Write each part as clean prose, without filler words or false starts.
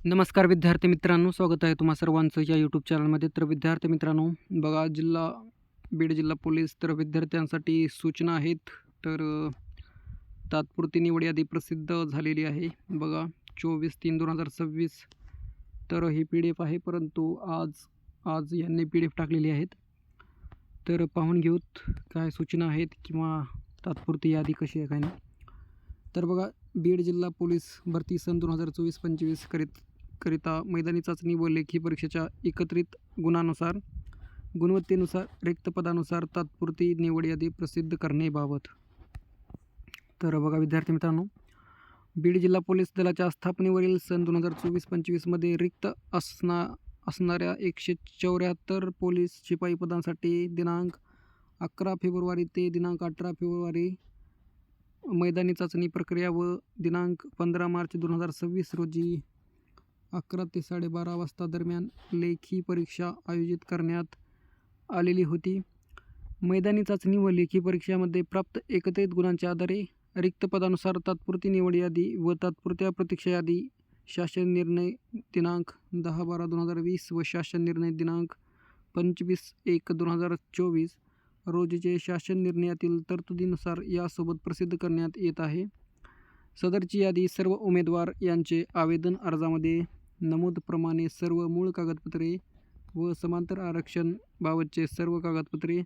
नमस्कार विद्यार्थी मित्रांनो, स्वागत आहे तुम्हा सर्वांचं या यूट्यूब चॅनलमध्ये. तर विद्यार्थी मित्रांनो, बघा बीड जिल्हा पोलीस तर विद्यार्थ्यांसाठी सूचना आहेत. तर तात्पुरती निवड यादी प्रसिद्ध झालेली आहे. बघा 24/3/2026 तर ही PDF आहे, परंतु आज आज यांनी PDF टाकलेली आहेत. तर पाहून घेऊत काय सूचना आहेत किंवा तात्पुरती यादी कशी आहे काय नाही. तर बघा, बीड जिल्हा पोलीस भरती सन 2024-25 करिता मैदानी चाचणी व लेखी परीक्षेच्या एकत्रित गुणवत्तेनुसार रिक्त पदानुसार तात्पुरती निवड यादी प्रसिद्ध करण्याबाबत. तर बघा विद्यार्थी मित्रांनो, बीड जिल्हा पोलीस दलाच्या स्थापनेवरील सन 2024-25मध्ये रिक्त असणाऱ्या 174 पोलीस शिपाई पदांसाठी दिनांक 11 फेब्रुवारी ते दिनांक 18 फेब्रुवारी मैदानी चाचणी प्रक्रिया व दिनांक 15 मार्च 2026 रोजी 11 ते 12:30 वाजता दरम्यान लेखी परीक्षा आयोजित करण्यात आलेली होती. मैदानी चाचणी व लेखी परीक्षेमध्ये प्राप्त एकत्रित गुणांच्या आधारे रिक्त पदानुसार तात्पुरती निवड यादी व तात्पुरत्या प्रतीक्षा यादी शासन निर्णय दिनांक 10/12/2020 व शासन निर्णय दिनांक 25/1/2024 रोजीचे शासन निर्णयातील तरतुदीनुसार यासोबत प्रसिद्ध करण्यात येत आहे. सदरची यादी सर्व उमेदवार यांचे आवेदन अर्जामध्ये नमूदप्रमाणे सर्व मूळ कागदपत्रे व समांतर आरक्षण बाबतचे सर्व कागदपत्रे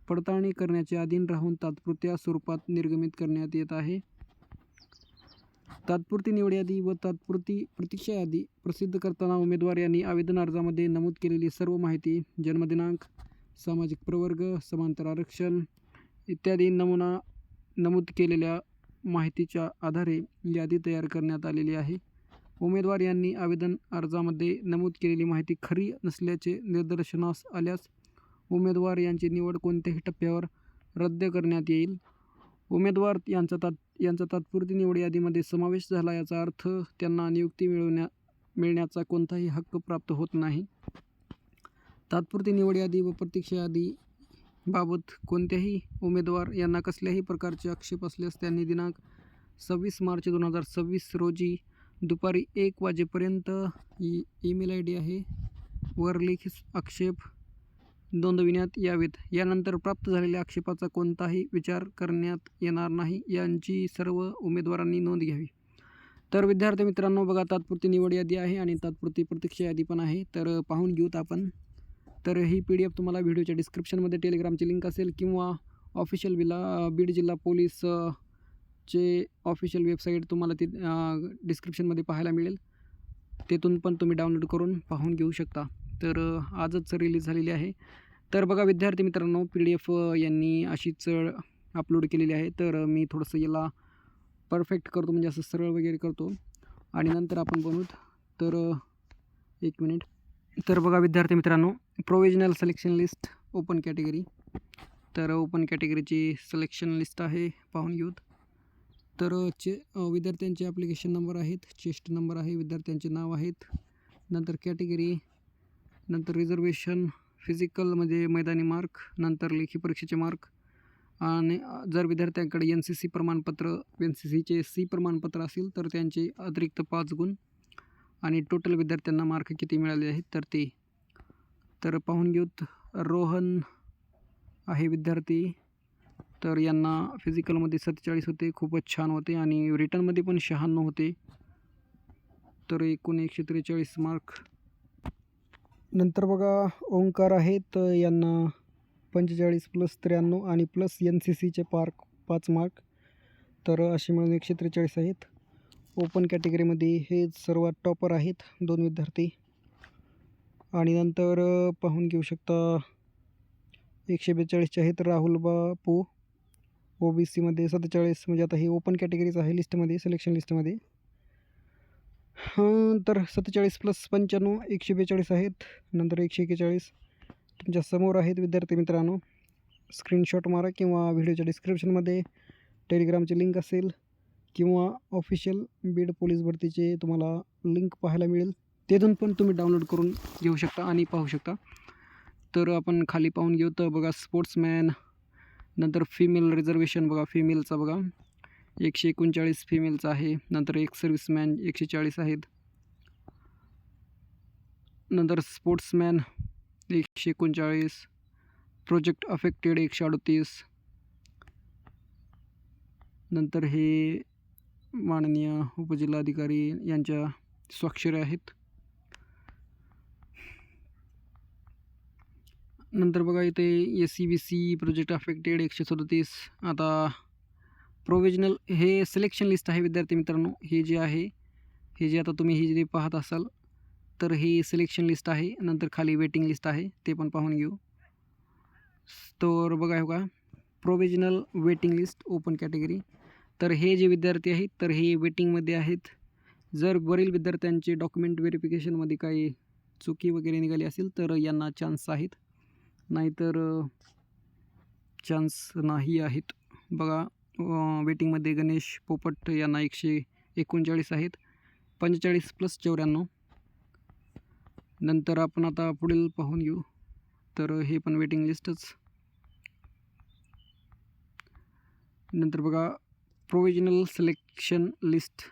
पडताळणी करण्याचे अधीन राहून तात्पुरत्या स्वरूपात निर्गमित करण्यात येत आहे. तात्पुरती निवड यादी व तात्पुरती प्रतीक्षा यादी प्रसिद्ध करताना उमेदवार यांनी आवेदन अर्जामध्ये नमूद केलेली सर्व माहिती, जन्मदिनांक, सामाजिक प्रवर्ग, समांतर आरक्षण इत्यादी नमूद केलेल्या माहितीच्या आधारे यादी तयार करण्यात आलेली आहे. उमेदवार यांनी आवेदन अर्जामध्ये नमूद केलेली माहिती खरी नसल्याचे निदर्शनास आल्यास उमेदवार यांची निवड कोणत्याही टप्प्यावर रद्द करण्यात येईल. उमेदवार यांचा तात्पुरती निवड यादीमध्ये समावेश झाला याचा अर्थ त्यांना नियुक्ती मिळण्याचा कोणताही हक्क प्राप्त होत नाही. तात्पुरती निवड यादी व प्रतीक्षा यादी बाबत कोणत्याही उमेदवार यांना कसल्याही प्रकारचे आक्षेप असल्यास त्यांनी दिनांक 26 मार्च 2026 रोजी दुपारी 1 वाजेपर्यंत ईमेल ID आहे वर लेखी आक्षेप नोंदविण्यात यावेत. यानंतर प्राप्त झालेल्या आक्षेपाचा कोणताही विचार करण्यात येणार नाही यांची सर्व उमेदवारांनी नोंद घ्यावी. तर विद्यार्थी मित्रांनो, बघा तात्पुरती निवड यादी आहे आणि तात्पुरती प्रतीक्षा यादी पण आहे. तर पाहून घेऊत आपण. तर ही PDF तुम्हाला व्हिडिओच्या डिस्क्रिप्शनमध्ये टेलिग्रामची लिंक असेल किंवा ऑफिशियल बीड जिल्हा पोलीस चे ऑफिशियल वेबसाईट तुम्हाला ती डिस्क्रिप्शनमध्ये पाहायला मिळेल. तेथून पण तुम्ही डाउनलोड करून पाहून घेऊ शकता. तर आजच रिलीज झालेली आहे. तर बघा विद्यार्थी मित्रांनो, PDF यांनी अशीच अपलोड केलेली आहे. तर मी थोडंसं याला परफेक्ट करतो, म्हणजे असं सरळ वगैरे करतो आणि नंतर आपण बनवूत. तर 1 मिनिट. तर बघा विद्यार्थी मित्रांनो, provisional selection list open category. तर ओपन कॅटेगरीची सिलेक्शन लिस्ट आहे, पाहून घेऊत. तर विद्यार्थ्यांचे ॲप्लिकेशन नंबर आहेत, चेस्ट नंबर आहे, विद्यार्थ्यांचे नाव आहेत, नंतर कॅटेगरी, नंतर रिझर्वेशन, फिजिकलमध्ये मैदानी मार्क, नंतर लेखी परीक्षेचे मार्क आणि जर विद्यार्थ्यांकडे NCC प्रमाणपत्र, NCCचे C प्रमाणपत्र असेल तर त्यांचे अतिरिक्त 5 गुण आणि टोटल विद्यार्थ्यांना मार्क किती मिळाले आहेत तर ते. तर पाहून घेऊत. रोहन आहे विद्यार्थी. तर यांना फिजिकलमध्ये 47 होते, खूपच छान होते आणि रिटर्नमध्ये पण 96 होते. तर एकूण 143 मार्क. नंतर बघा ओंकार आहेत, यांना 45 + 93 आणि प्लस NCCचे 5 मार्क. तर असे मिळून 143 आहेत. ओपन कॅटेगरीमध्ये हे सर्वात टॉपर आहेत 2 विद्यार्थी. आणि नंतर पाहून घेऊ शकता 142चे आहेत राहुल बापू. OBCमध्ये 47, म्हणजे आता हे ओपन कॅटेगरीज आहे लिस्टमध्ये, सिलेक्शन लिस्टमध्ये. तर 47 + 95 142 आहेत. नंतर 141 तुमच्या समोर आहेत विद्यार्थी मित्रांनो. स्क्रीनशॉट मारा किंवा व्हिडिओच्या डिस्क्रिप्शनमध्ये टेलिग्रामची लिंक असेल किंवा ऑफिशियल बीड पोलीस भरतीचे तुम्हाला लिंक पाहायला मिळेल. तेथून पण तुम्ही डाउनलोड करून घेऊ शकता आणि पाहू शकता. तर आपण खाली पाहून घेऊ. तर बघा स्पोर्ट्समॅन, नंतर फिमेल रिझर्वेशन बघा, फिमेलचा बघा 139 फिमेलचा आहे. नंतर एक सर्व्हिसमॅन 140 आहेत. नंतर स्पोर्ट्समॅन 139, प्रोजेक्ट अफेक्टेड 138. नंतर हे माननीय उपजिल्हाधिकारी यांच्या स्वाक्षरी आहेत. नंतर बघा इथे SCBC प्रोजेक्ट अफेक्टेड 137. आता प्रोव्हिजनल हे सिलेक्शन लिस्ट आहे विद्यार्थी मित्रांनो. हे जे आता तुम्ही हे जे पाहत असाल तर ही सिलेक्शन लिस्ट आहे. नंतर खाली वेटिंग लिस्ट आहे, ते पण पाहून घेऊ. तर बघा हो का, provisional waiting list open category. तर हे जे विद्यार्थी आहेत तर हे वेटिंगमध्ये आहेत. जर वरील विद्यार्थ्यांचे डॉक्युमेंट व्हेरिफिकेशनमध्ये काही चुकी वगैरे निघाली असेल तर यांना चान्स आहेत, नाहीतर चान्स नाही आहेत. बघा वेटिंगमध्ये गणेश पोपट यांना 139 आहेत, 45 + 94. नंतर आपण आता पुढील पाहून घेऊ. तर हे पण वेटिंग लिस्टच. नंतर बघा प्रोव्हिजनल सिलेक्शन लिस्ट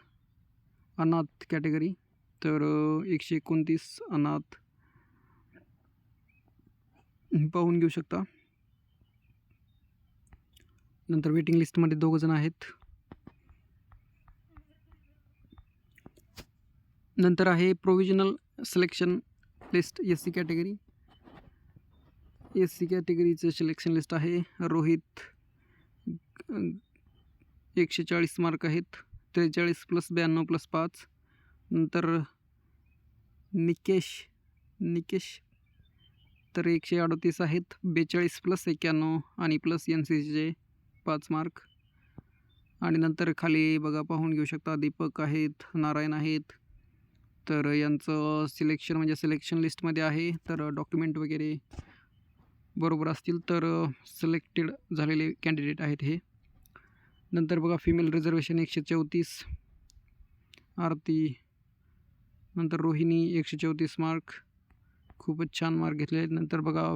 अनाथ कॅटेगरी. तर 129 अनाथ पाहून घेऊ शकता. नंतर वेटिंग लिस्टमध्ये 2 जण आहेत. नंतर आहे provisional selection list SC category. SC कॅटेगरीचं सिलेक्शन लिस्ट आहे. रोहित 140 मार्क आहेत, 43 + 92 + 5. नंतर निकेश तर 138 आहेत, 42 + 91 आणि प्लस NCCचे 5 मार्क. आणि नंतर खाली बघा पाहून घेऊ शकता दीपक आहेत, नारायण आहेत. तर यांचं सिलेक्शन म्हणजे सिलेक्शन लिस्टमध्ये आहे. तर डॉक्युमेंट वगैरे बरोबर असतील तर सिलेक्टेड झालेले कॅन्डिडेट आहेत हे. नंतर बघा फिमेल रिझर्वेशन 134 आरती. नंतर रोहिणी 134 मार्क, खूपच छान मार्क घेतले आहेत. नंतर बघा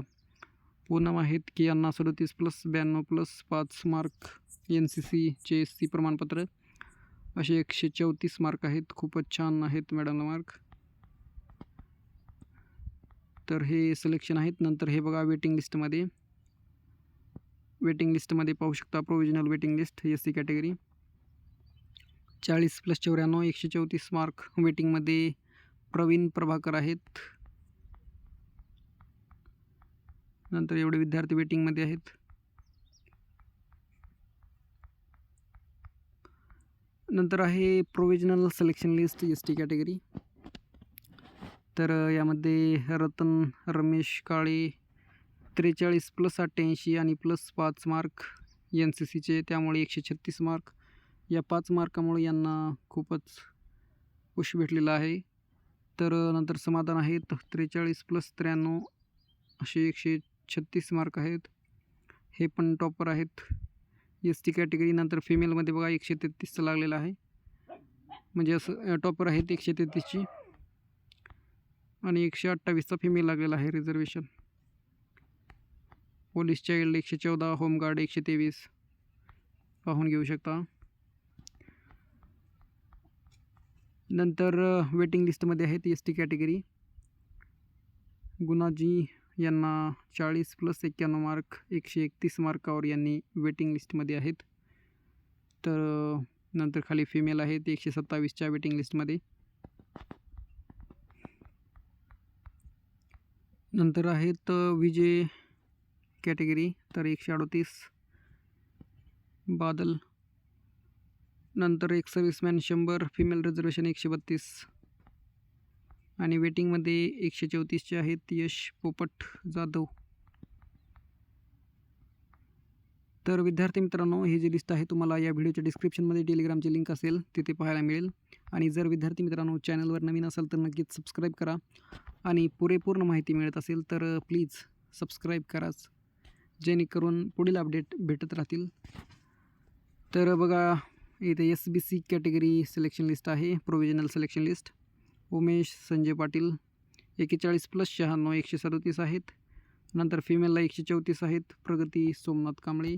पूनम आहेत की यांना 37 + 92 + 5 मार्क NCCचे SC प्रमाणपत्र, असे 134 मार्क आहेत. खूपच छान आहेत मॅडमला मार्क. तर हे सिलेक्शन आहेत. नंतर हे बघा वेटिंग लिस्टमध्ये पाहू शकता provisional waiting list SC category 40 + 94 134 mark. वेटिंगमध्ये प्रवीण प्रभाकर आहेत. नंतर एवढे विद्यार्थी वेटिंगमध्ये आहेत. नंतर आहे provisional selection list ST category. तर यामध्ये रतन रमेश काळे 43 + 88 आणि +5 मार्क NCCचे, त्यामुळे 136 मार्क. या 5 मार्कामुळे यांना खूपच पुश भेटलेला आहे. तर नंतर समाधान आहेत 43 + 93 असे 136 मार्क आहेत. हे पण टॉपर आहेत ST कॅटेगरी. नंतर फिमेलमध्ये बघा 133चं लागलेलं आहे, म्हणजे असं टॉपर आहेत 133ची. आणि 128चा फिमेल लागलेला आहे रिझर्वेशन. पोलीस चाइल्ड 114, होमगार्ड 123 पाहून घेऊ शकता. नंतर वेटिंग लिस्टमध्ये आहेत ST कॅटेगरी. गुणाजी यांना 40 + 91 मार्क, 131 मार्कावर यांनी वेटिंग लिस्टमध्ये आहेत. तर नंतर खाली फिमेल आहेत 127च्या वेटिंग लिस्टमध्ये. नंतर आहेत विजय कॅटेगरी, तर 138 बादल. नंतर एक सर्व्हिसमॅन 100, फिमेल रिझर्वेशन 132 आणि वेटिंगमध्ये 134चे आहेत यश पोपट जाधव. तर विद्यार्थी मित्रांनो, ही जी लिस्ट आहे तुम्हाला या व्हिडिओच्या डिस्क्रिप्शनमध्ये टेलिग्रामची लिंक असेल तिथे पाहायला मिळेल. आणि जर विद्यार्थी मित्रांनो चॅनलवर नवीन असाल तर नक्कीच सबस्क्राईब करा. आणि पुरेपूर्ण माहिती मिळत असेल तर प्लीज सबस्क्राईब कराच, जेणेकरून पुढील अपडेट भेटत राहतील. तर बघा इथे SBC कॅटेगरी सिलेक्शन लिस्ट आहे, provisional selection list. Umesh Sanjay Patil 41 + 96 137 आहेत. नंतर फिमेलला 134 आहेत, प्रगती सोमनाथ कांबळे.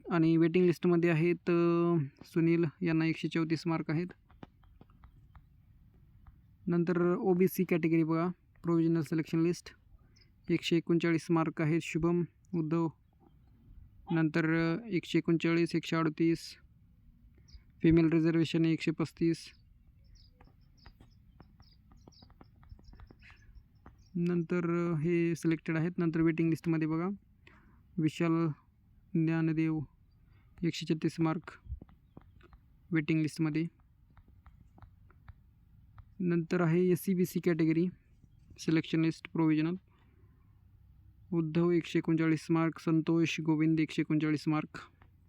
आणि वेटिंग लिस्टमध्ये आहेत सुनील, यांना 134 मार्क आहेत. नंतर OBC कॅटेगरी बघा, प्रोव्हिजनल सिलेक्शन लिस्ट 139 मार्क आहेत शुभम उद्धव. नंतर 139, 138, फिमेल रिझर्वेशन 135. नंतर हे सिलेक्टेड आहेत. नंतर वेटिंग लिस्टमध्ये बघा, विशाल ज्ञानदेव 136 मार्क वेटिंग लिस्टमध्ये. नंतर आहे SCBC category selection list provisional, Uddhav 139 mark, Santosh Govind 139 mark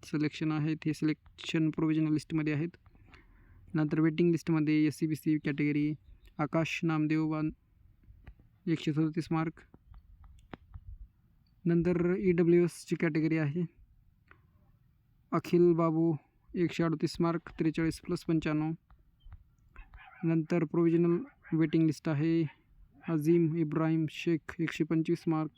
selection आहेत. हे सिलेक्शन प्रोव्हिजनल लिस्टमध्ये आहेत. नंतर वेटिंग लिस्टमध्ये SCBC कॅटेगरी आकाश नामदेव 137 मार्क. नंतर EWSची कॅटेगरी आहे अखिल बाबू 138 मार्क 43 + 95. नंतर प्रोव्हिजनल वेटिंग लिस्ट आहे अझीम इब्राहिम शेख 125 मार्क.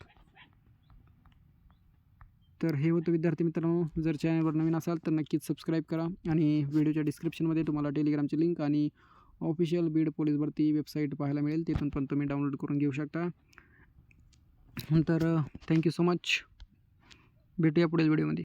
तर हे होतं विद्यार्थी मित्रांनो. जर चॅनलवर नवीन असाल तर नक्कीच सबस्क्राईब करा आणि व्हिडिओच्या डिस्क्रिप्शनमध्ये तुम्हाला टेलिग्रामची लिंक आणि ऑफिशियल बीड पोलीस भरती वेबसाईट पाहायला मिळेल, तिथून पण तुम्ही डाउनलोड करून घेऊ शकता. तर थँक्यू सो मच. भेटूया पुढील व्हिडिओमध्ये.